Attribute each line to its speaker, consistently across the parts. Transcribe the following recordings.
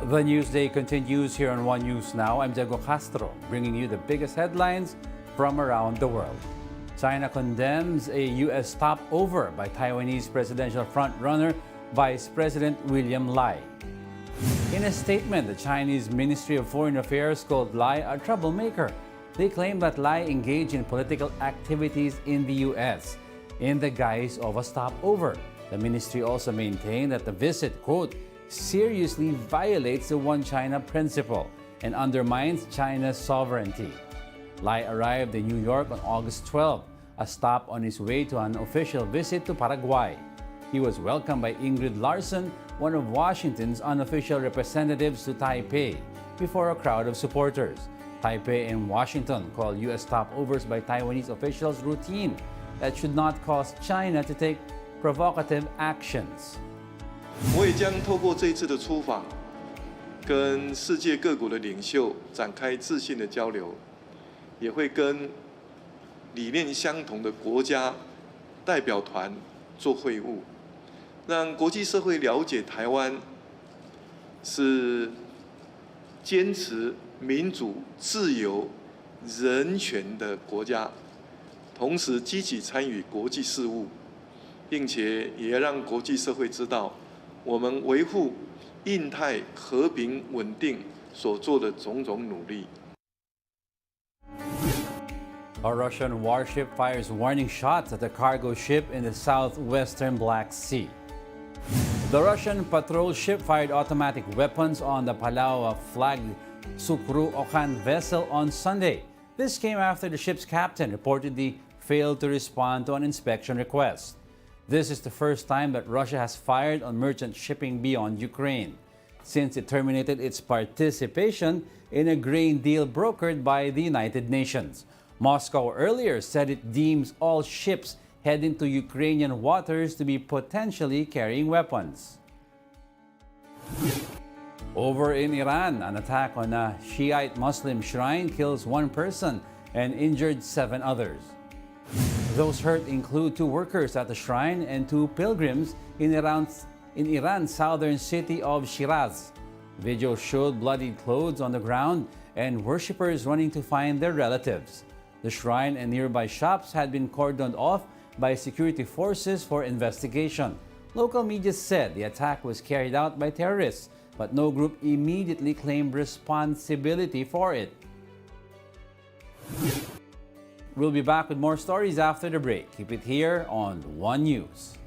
Speaker 1: The Newsday continues here on One News Now. I'm Diego Castro, bringing you the biggest headlines from around the world. China condemns a U.S. stopover by Taiwanese presidential frontrunner Vice President William Lai. In a statement, the Chinese Ministry of Foreign Affairs called Lai a troublemaker. They claim that Lai engaged in political activities in the U.S. in the guise of a stopover. The ministry also maintained that the visit, quote, seriously violates the One China principle and undermines China's sovereignty. Lai arrived in New York on August 12, a stop on his way to an official visit to Paraguay. He was welcomed by Ingrid Larson, one of Washington's unofficial representatives to Taipei, before a crowd of supporters. Taipei and Washington call U.S. stopovers by Taiwanese officials routine that should not cause China to take provocative actions.
Speaker 2: 我也将透过这一次的出访，跟世界各国的领袖展开自信的交流，也会跟理念相同的国家代表团做会晤，让国际社会了解台湾是坚持民主、自由、人权的国家，同时积极参与国际事务，并且也让国际社会知道。 我们维护印太和平稳定所做的种种努力。
Speaker 1: A Russian warship fires warning shots at a cargo ship in the southwestern Black Sea. The Russian patrol ship fired automatic weapons on the Palau-flagged Sukru Okan vessel on Sunday. This came after the ship's captain reportedly failed to respond to an inspection request. This is the first time that Russia has fired on merchant shipping beyond Ukraine, since it terminated its participation in a grain deal brokered by the United Nations. Moscow earlier said it deems all ships heading to Ukrainian waters to be potentially carrying weapons. Over in Iran, an attack on a Shiite Muslim shrine kills one person and injured 7 others. Those hurt include 2 workers at the shrine and 2 pilgrims in Iran's southern city of Shiraz. Video showed bloodied clothes on the ground and worshippers running to find their relatives. The shrine and nearby shops had been cordoned off by security forces for investigation. Local media said the attack was carried out by terrorists, but no group immediately claimed responsibility for it. We'll be back with more stories after the break. Keep it here on One News.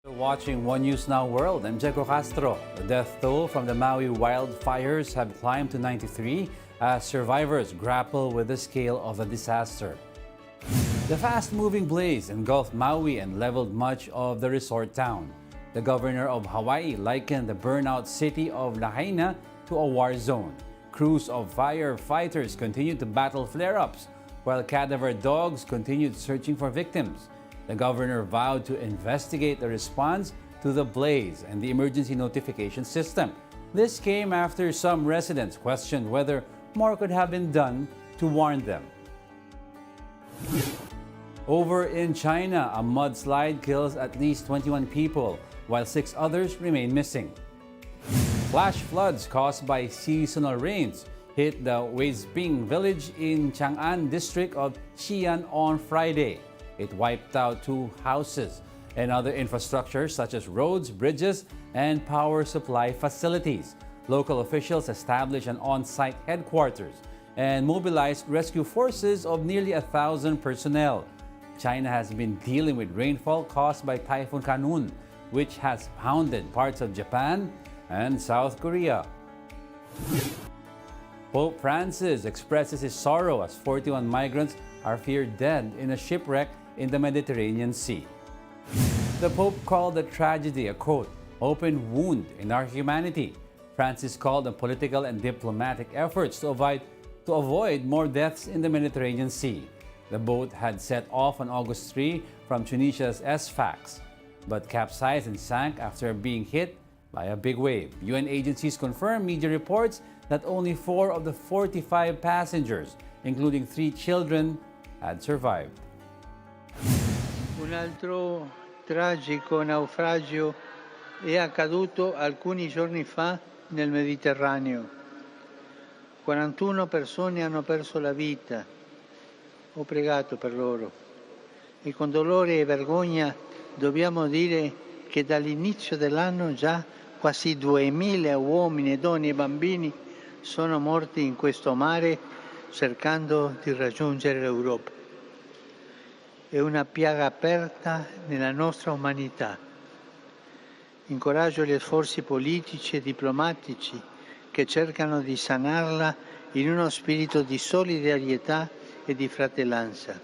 Speaker 1: You're watching One News Now World. I'm Diego Castro. The death toll from the Maui wildfires have climbed to 93 as survivors grapple with the scale of the disaster. The fast-moving blaze engulfed Maui and leveled much of the resort town. The governor of Hawaii likened the burnout city of Lahaina to a war zone. Crews of firefighters continued to battle flare-ups, while cadaver dogs continued searching for victims. The governor vowed to investigate the response to the blaze and the emergency notification system. This came after some residents questioned whether more could have been done to warn them. Over in China, a mudslide kills at least 21 people, while 6 others remain missing. Flash floods caused by seasonal rains hit the Weizping village in Chang'an district of Xi'an on Friday. It wiped out 2 houses and other infrastructure such as roads, bridges, and power supply facilities. Local officials established an on-site headquarters and mobilized rescue forces of nearly 1,000 personnel. China has been dealing with rainfall caused by Typhoon Kanun, which has pounded parts of Japan and South Korea. Pope Francis expresses his sorrow as 41 migrants are feared dead in a shipwreck in the Mediterranean Sea. The Pope called the tragedy a, quote, open wound in our humanity. Francis called on political and diplomatic efforts to avoid more deaths in the Mediterranean Sea. The boat had set off on August 3 from Tunisia's Sfax, but capsized and sank after being hit by a big wave. UN agencies confirm media reports that only 4 of the 45 passengers, including 3 children, had survived.
Speaker 3: Un altro tragico naufragio è accaduto alcuni giorni fa nel Mediterraneo. 41 persone hanno perso la vita. Ho pregato per loro e con dolore e vergogna dobbiamo dire che dall'inizio dell'anno già quasi 2000 uomini, donne e bambini sono morti in questo mare cercando di raggiungere l'Europa. È una piaga aperta nella nostra umanità. Incoraggio gli sforzi politici e diplomatici che cercano di sanarla in uno spirito di solidarietà e di fratellanza,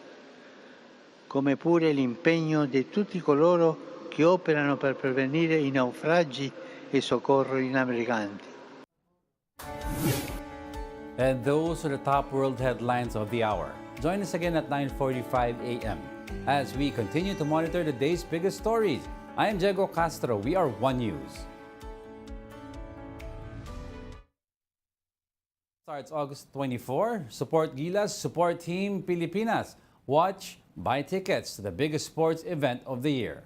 Speaker 3: come pure l'impegno di tutti coloro che operano per prevenire i naufragi e soccorro i naviganti.
Speaker 1: And those are the top world headlines of the hour. Join us again at 9:45 a.m. as we continue to monitor the day's biggest stories. I am Diego Castro. We are One News. Starts August 24. Support Gilas, support Team Pilipinas. Watch, buy tickets to the biggest sports event of the year.